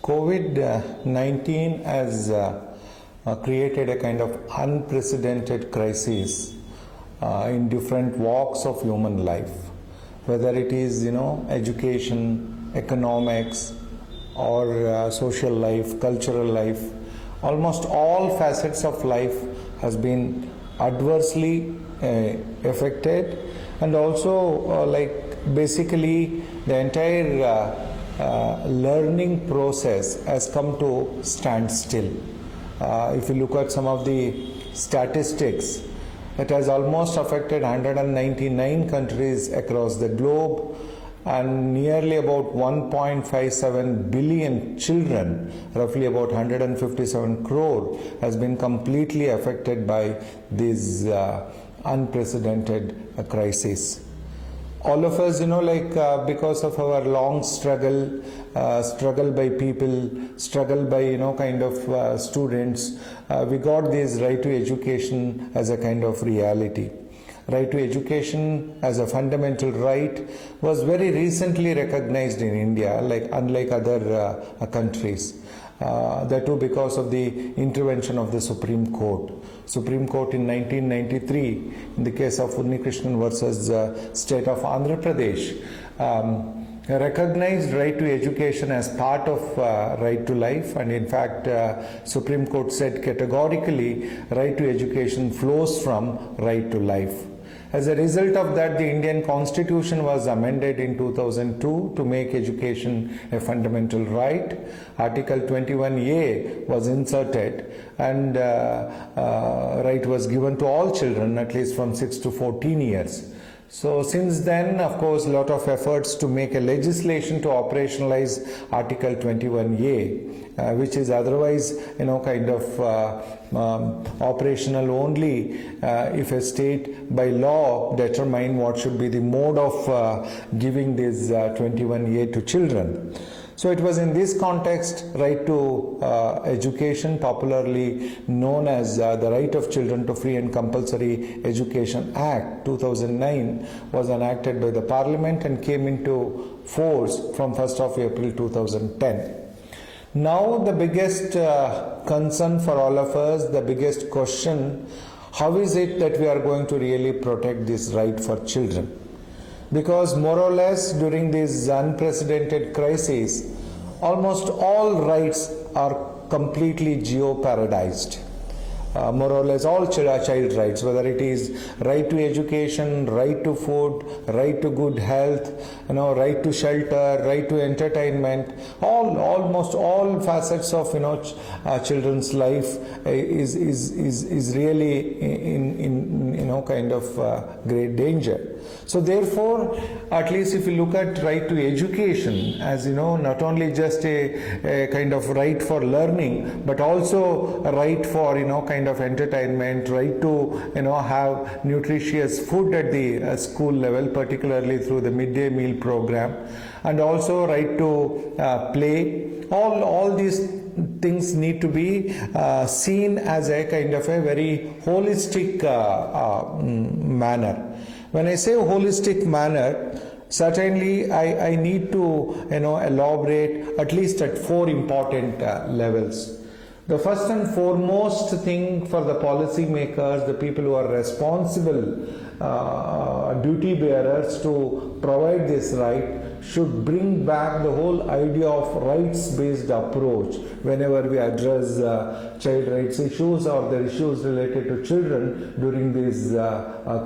COVID-19 has created a kind of unprecedented crisis in different walks of human life, whether it is education, economics, or social life, cultural life. Almost all facets of life has been adversely affected, and also basically the entire learning process has come to stand still. If you look at some of the statistics, it has almost affected 199 countries across the globe, and nearly about 1.57 billion children, roughly about 157 crore, has been completely affected by this unprecedented crisis. All of us, because of our long struggle by people, struggle by, students, we got this right to education as a kind of reality. Right to education as a fundamental right was very recently recognized in India, unlike other countries. That too because of the intervention of the Supreme Court. Supreme Court in 1993, in the case of Unnikrishnan versus State of Andhra Pradesh, recognized right to education as part of right to life, and in fact Supreme Court said categorically right to education flows from right to life. As a result of that, the Indian Constitution was amended in 2002 to make education a fundamental right. Article 21A was inserted, and right was given to all children, at least from 6 to 14 years. So since then, of course, a lot of efforts to make a legislation to operationalize Article 21A, which is otherwise, operational only if a state by law determine what should be the mode of giving this 21A to children. So it was in this context, right to education, popularly known as the Right of Children to Free and Compulsory Education Act 2009, was enacted by the Parliament and came into force from 1st of April 2010. Now the biggest concern for all of us, the biggest question, how is it that we are going to really protect this right for children? Because more or less during this unprecedented crisis, almost all rights are completely jeopardized. More or less all child rights, whether it is right to education, right to food, right to good health, right to shelter, right to entertainment, almost all facets of children's life is really in great danger. So therefore, at least if you look at right to education as not only just a kind of right for learning, but also a right for of entertainment, right to have nutritious food at the school level, particularly through the midday meal program, and also right to play. All these things need to be seen as a kind of a very holistic manner. When I say holistic manner, certainly I need to elaborate at least at 4 important levels. The first and foremost thing for the policy makers, the people who are responsible duty bearers to provide this right, should bring back the whole idea of rights-based approach whenever we address child rights issues or the issues related to children during this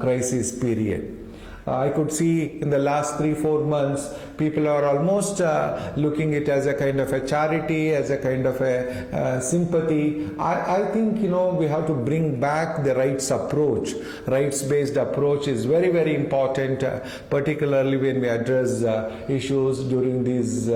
crisis period. I could see in the last 3-4 months, people are almost looking at it as a kind of a charity, as a kind of a sympathy. I think, we have to bring back the rights approach. Rights-based approach is very, very important, particularly when we address issues during this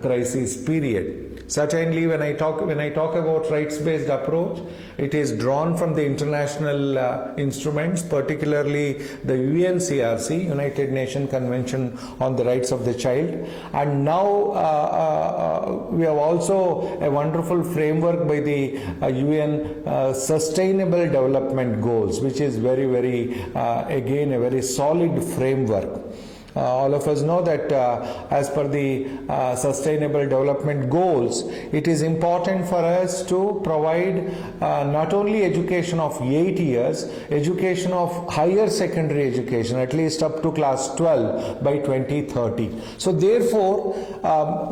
crisis period. Certainly, when I talk about rights-based approach, it is drawn from the international instruments, particularly the UNCRC, United Nations Convention on the Rights of the Child, and now we have also a wonderful framework by the UN Sustainable Development Goals, which is very, very again a very solid framework. All of us know that as per the Sustainable Development Goals, it is important for us to provide not only education of 8 years, education of higher secondary education, at least up to class 12 by 2030. So therefore,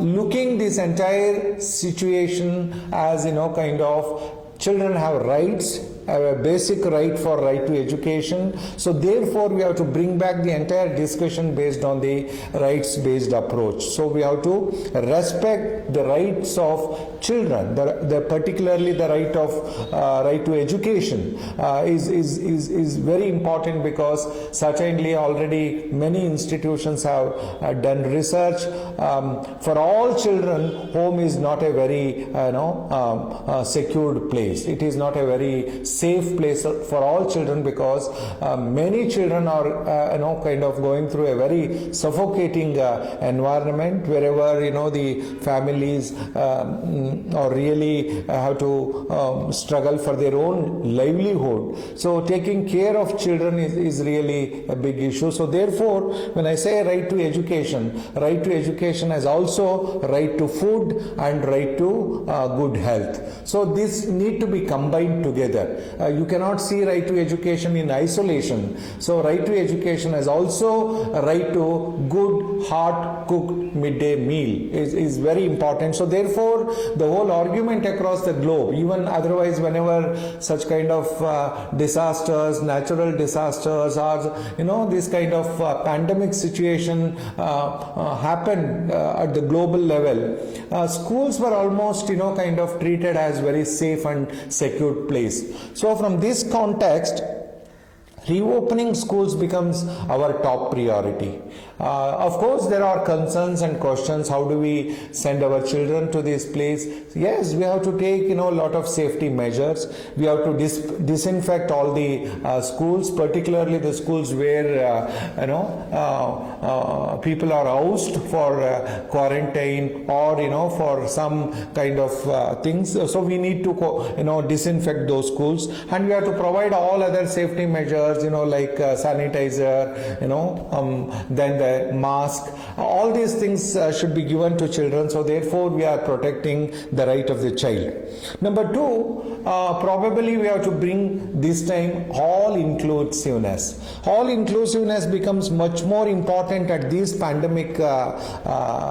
looking this entire situation as, kind of, children have rights, have a basic right for right to education. So therefore we have to bring back the entire discussion based on the rights based approach. So we have to respect the rights of children, particularly the right to education is very important, because certainly already many institutions have done research. For all children, home is not a very secured place. It is not a very safe place for all children, because many children are kind of going through a very suffocating environment, wherever the families or really have to struggle for their own livelihood. So taking care of children is really a big issue. So therefore, when I say right to education has also right to food and right to good health. So this need to be combined together. You cannot see right to education in isolation. So right to education has also a right to good hot cooked midday meal is very important. So therefore, the whole argument across the globe, even otherwise, whenever such kind of disasters, natural disasters, or this kind of pandemic situation happened at the global level, schools were almost kind of treated as very safe and secure place. So from this context, reopening schools becomes our top priority. Of course, there are concerns and questions. How do we send our children to this place? Yes, we have to take a lot of safety measures. We have to disinfect all the schools, particularly the schools where people are housed for quarantine or for some kind of things. So we need to disinfect those schools, and we have to provide all other safety measures, like sanitizer, then the mask. All these things should be given to children. So therefore we are protecting the right of the child. Number two, probably we have to bring this time all inclusiveness. All inclusiveness becomes much more important at this pandemic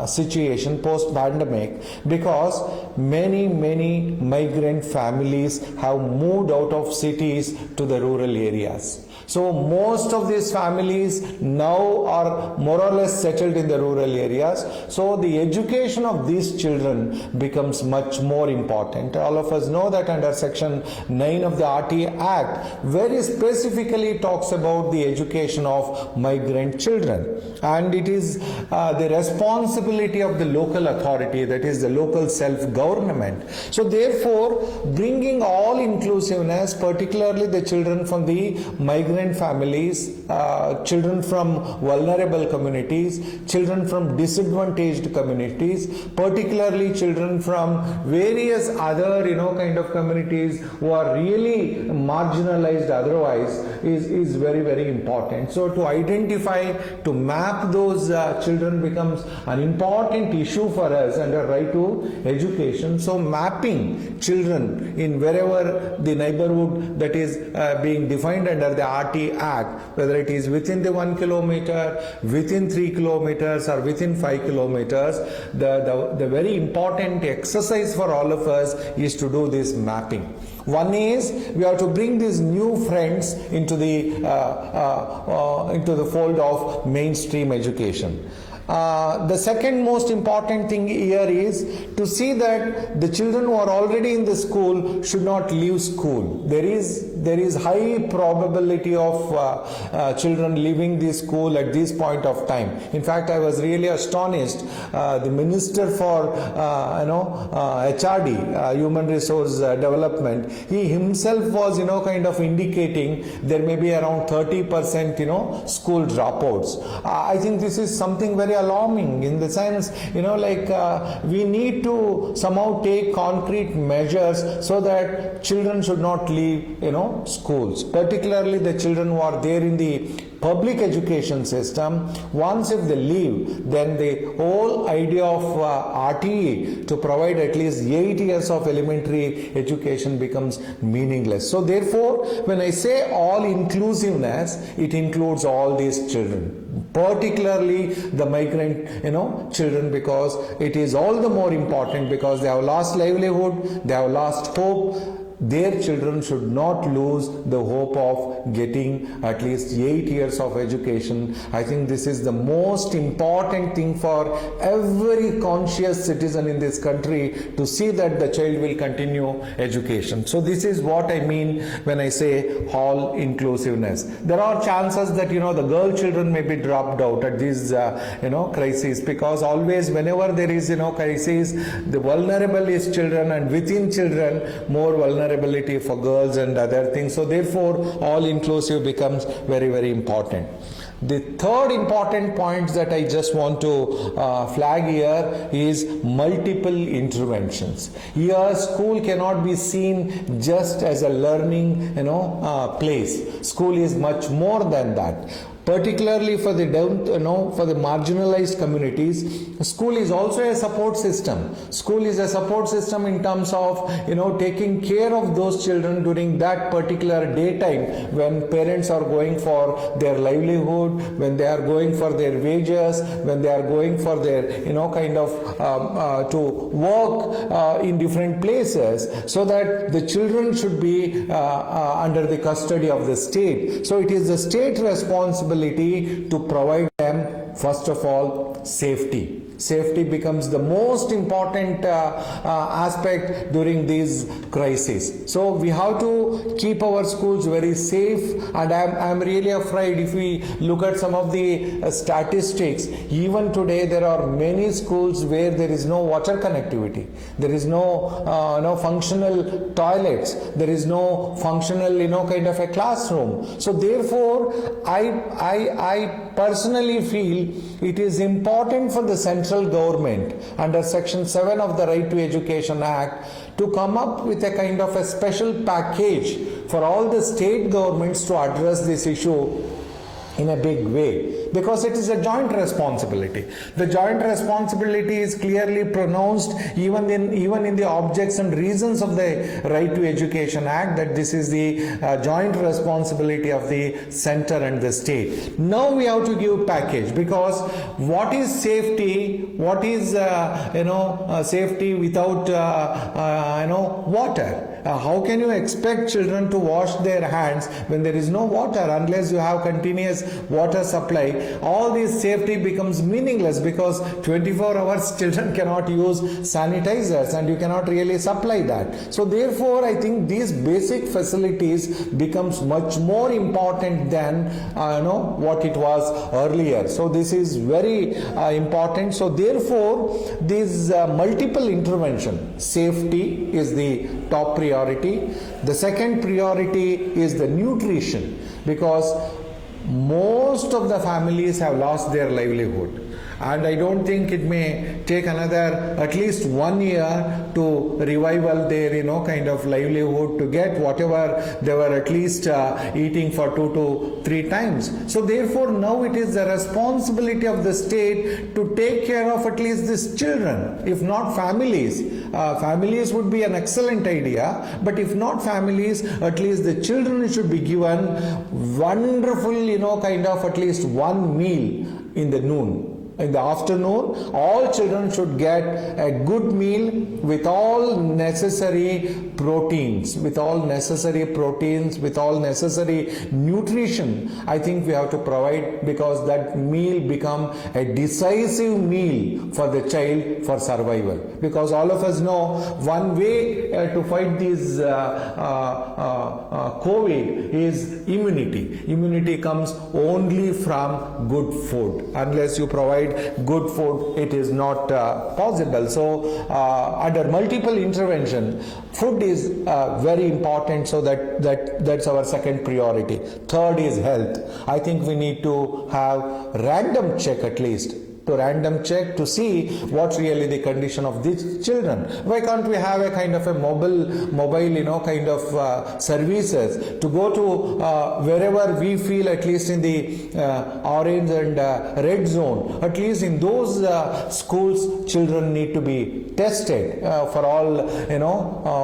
situation, post-pandemic, because many migrant families have moved out of cities to the rural areas. So most of these families now are more or less settled in the rural areas. So the education of these children becomes much more important. All of us know that under Section 9 of the RTA Act very specifically talks about the education of migrant children, and it is the responsibility of the local authority, that is the local self-government. So therefore, bringing all inclusiveness, particularly the children from the migrant families, children from vulnerable communities, children from disadvantaged communities, particularly children from various other kind of communities who are really marginalized otherwise, is very important. So to identify, to map those children becomes an important issue for us under right to education. So mapping children in wherever the neighborhood that is being defined under the RT Act, whether it is within the 1 kilometer, within 3 kilometers, or within 5 kilometers, the very important exercise for all of us is to do this mapping. One is we have to bring these new friends into the fold of mainstream education. The second most important thing here is to see that the children who are already in the school should not leave school. There is high probability of children leaving the school at this point of time. In fact, I was really astonished. The Minister for HRD, Human Resource Development, he himself was kind of indicating there may be around 30% school dropouts. I think this is something very alarming, in the sense we need to somehow take concrete measures so that children should not leave schools, particularly the children who are there in the public education system. Once if they leave, then the whole idea of RTE to provide at least 8 years of elementary education becomes meaningless. So therefore, when I say all inclusiveness, it includes all these children, particularly the migrant children, because it is all the more important because they have lost livelihood, they have lost hope. Their children should not lose the hope of getting at least 8 years of education. I think this is the most important thing for every conscious citizen in this country, to see that the child will continue education. So this is what I mean when I say all inclusiveness. There are chances that the girl children may be dropped out at these crises, because always whenever there is crisis, the vulnerable is children, and within children more vulnerability for girls and other things. So therefore all inclusive becomes very, very important. The third important point that I just want to flag here is multiple interventions. Here school cannot be seen just as a learning place. School is much more than that. Particularly for the for the marginalized communities, school is also a support system. School is a support system in terms of taking care of those children during that particular daytime when parents are going for their livelihood, when they are going for their wages, when they are going for their to work in different places, so that the children should be under the custody of the state. So it is the state responsibility to provide them, first of all, safety. Safety becomes the most important aspect during these crises. So we have to keep our schools very safe, and I'm really afraid if we look at some of the statistics, even today there are many schools where there is no water connectivity, there is no functional toilets, there is no functional kind of a classroom. So therefore I personally feel it is important for the central government under Section 7 of the Right to Education Act to come up with a kind of a special package for all the state governments to address this issue in a big way, because it is a joint responsibility. The joint responsibility is clearly pronounced even in the objects and reasons of the Right to Education Act, that this is the joint responsibility of the center and the state. Now we have to give package, because what is safety? What is safety without water? How can you expect children to wash their hands when there is no water, unless you have continuous water supply? All this safety becomes meaningless, because 24 hours children cannot use sanitizers and you cannot really supply that. So therefore I think these basic facilities becomes much more important than what it was earlier. So this is very important. So therefore this multiple intervention, safety is the top priority. The second priority is the nutrition, because most of the families have lost their livelihood, and I don't think it may take another at least 1 year to revival their livelihood, to get whatever they were at least eating for 2 to 3 times. So therefore now it is the responsibility of the state to take care of at least these children, if not families. Families would be an excellent idea, but if not families, at least the children should be given wonderful at least one meal in the noon. In the afternoon, all children should get a good meal with all necessary proteins, with all necessary nutrition. I think we have to provide, because that meal become a decisive meal for the child for survival. Because all of us know one way to fight this COVID is immunity. Immunity comes only from good food. Unless you provide good food, it is not possible. So under multiple intervention, food is very important. So that's our second priority. Third is health. I think we need to have random check at least to random check to see what's really the condition of these children. Why can't we have a kind of a mobile kind of services to go to wherever we feel, at least in the orange and red zone, at least in those schools, children need to be tested for all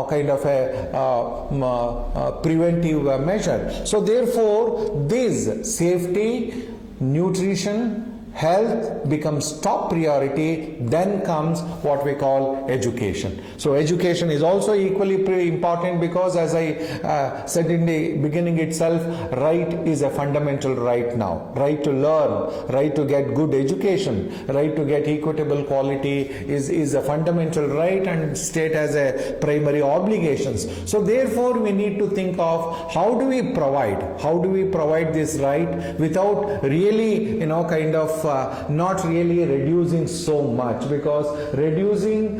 kind of a preventive measure. So therefore, this safety, nutrition, health becomes top priority, then comes what we call education. So education is also equally pretty important, because as I said in the beginning itself, right is a fundamental right now. Right to learn, right to get good education, right to get equitable quality is a fundamental right, and state has a primary obligations. So therefore we need to think of how do we provide this right without really not really reducing so much, because reducing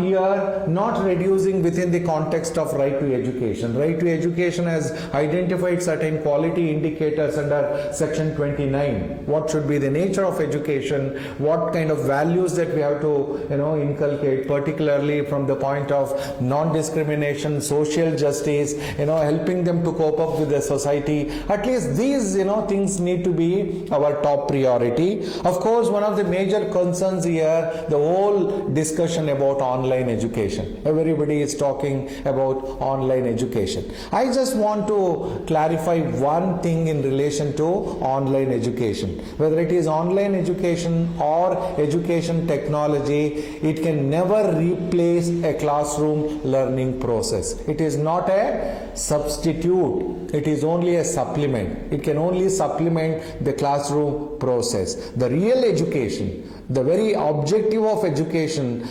here, not reducing within the context of right to education. Right to education has identified certain quality indicators under section 29. What should be the nature of education, what kind of values that we have to inculcate, particularly from the point of non-discrimination, social justice, helping them to cope up with the society. At least these things need to be our top priority. Of course, one of the major concerns here, the whole discussion about online education. Everybody is talking about online education. I just want to clarify one thing in relation to online education. Whether it is online education or education technology, it can never replace a classroom learning process. It is not a substitute. It is only a supplement. It can only supplement the classroom process. The real education, the very objective of education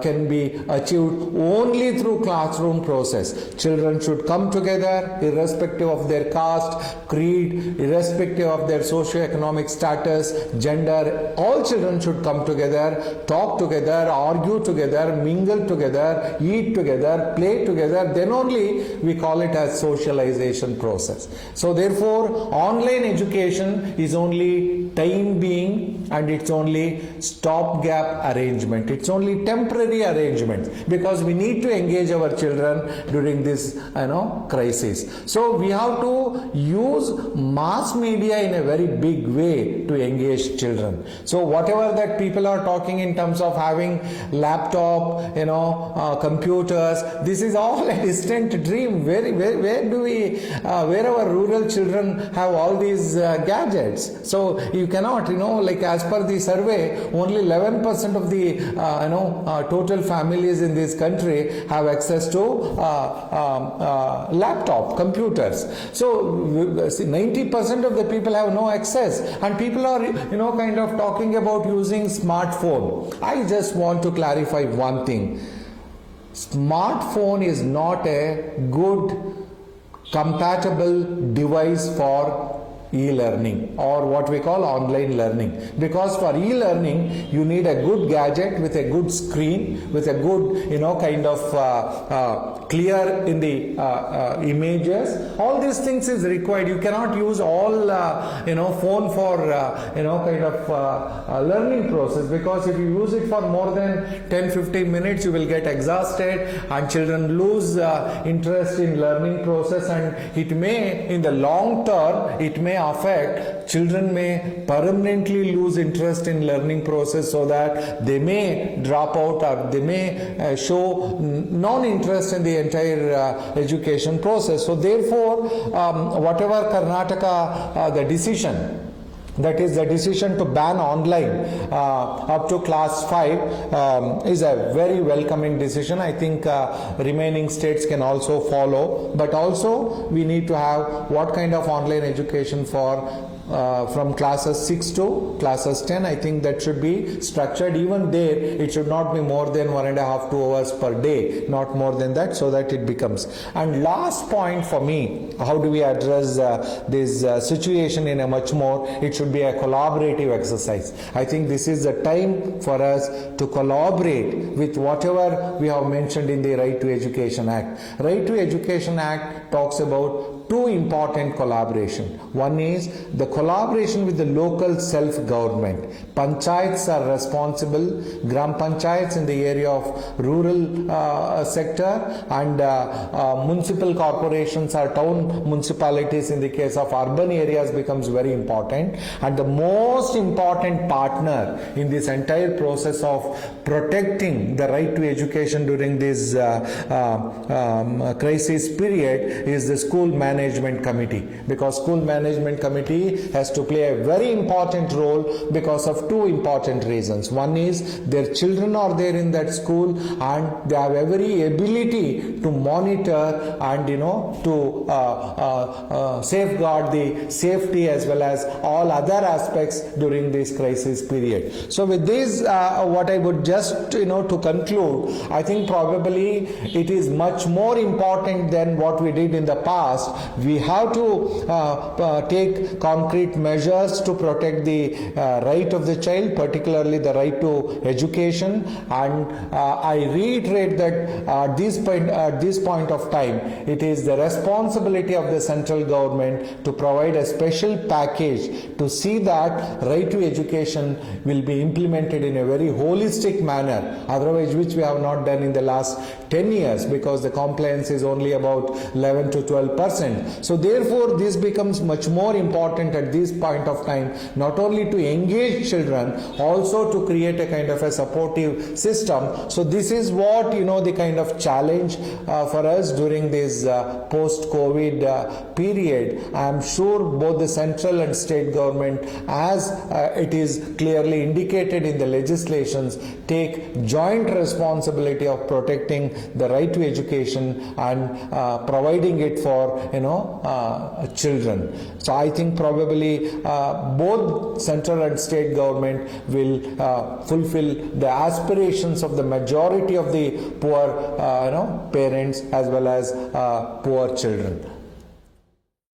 can be achieved only through classroom process. Children should come together irrespective of their caste, creed, irrespective of their socio-economic status, gender. All children should come together, talk together, argue together, mingle together, eat together, play together. Then only we call it as socialization process. So therefore, online education is only time being, and it's only stopgap arrangement. It's only temporary arrangement, because we need to engage our children during this crisis. So we have to use mass media in a very big way to engage children. So whatever that people are talking in terms of having laptop, computers, this is all a distant dream. Where do we where our rural children have all these gadgets? So you cannot, as per the survey, only 11% of the total families in this country have access to laptop computers. So 90% of the people have no access, and people are talking about using smartphone. I just want to clarify one thing. Smartphone is not a good compatible device for e-learning, or what we call online learning, because for e-learning you need a good gadget with a good screen, with a good clear in the images. All these things is required. You cannot use all phone for learning process, because if you use it for more than 10-15 minutes, you will get exhausted, and children lose interest in learning process, and it may, in the long term, it may affect children, may permanently lose interest in learning process, so that they may drop out, or they may show non-interest in the entire education process. So therefore, whatever Karnataka the decision, that is the decision to ban online up to class 5 is a very welcoming decision. I think remaining states can also follow, but also we need to have what kind of online education for from classes 6 to classes 10. I think that should be structured. Even there, it should not be more than 1.5 2 hours per day, not more than that, so that it becomes. And last point for me, how do we address this situation in a much more, it should be a collaborative exercise. I think this is the time for us to collaborate with whatever we have mentioned in the Right to Education Act. Right to Education Act talks about two important collaboration. One is the collaboration with the local self-government. Panchayats are responsible, Gram Panchayats in the area of rural sector, and municipal corporations or town municipalities in the case of urban areas becomes very important. And the most important partner in this entire process of protecting the right to education during this crisis period is the school management committee, because school management committee has to play a very important role because of two important reasons. One is their children are there in that school and they have every ability to monitor and to safeguard the safety as well as all other aspects during this crisis period. So with this, what I would just to conclude, I think probably it is much more important than what we did in the past. We have to take concrete measures to protect the right of the child, particularly the right to education, and I reiterate that at this point of time, it is the responsibility of the central government to provide a special package to see that right to education will be implemented in a very holistic manner, otherwise which we have not done in the last 10 years because the compliance is only about 11 to 12%. So therefore this becomes much more important at this point of time, not only to engage children, also to create a kind of a supportive system. So this is what the kind of challenge for us during this post-COVID period. I am sure both the central and state government, as it is clearly indicated in the legislations, take joint responsibility of protecting the right to education and providing it for children. So I think probably both central and state government will fulfill the aspirations of the majority of the poor parents as well as poor children.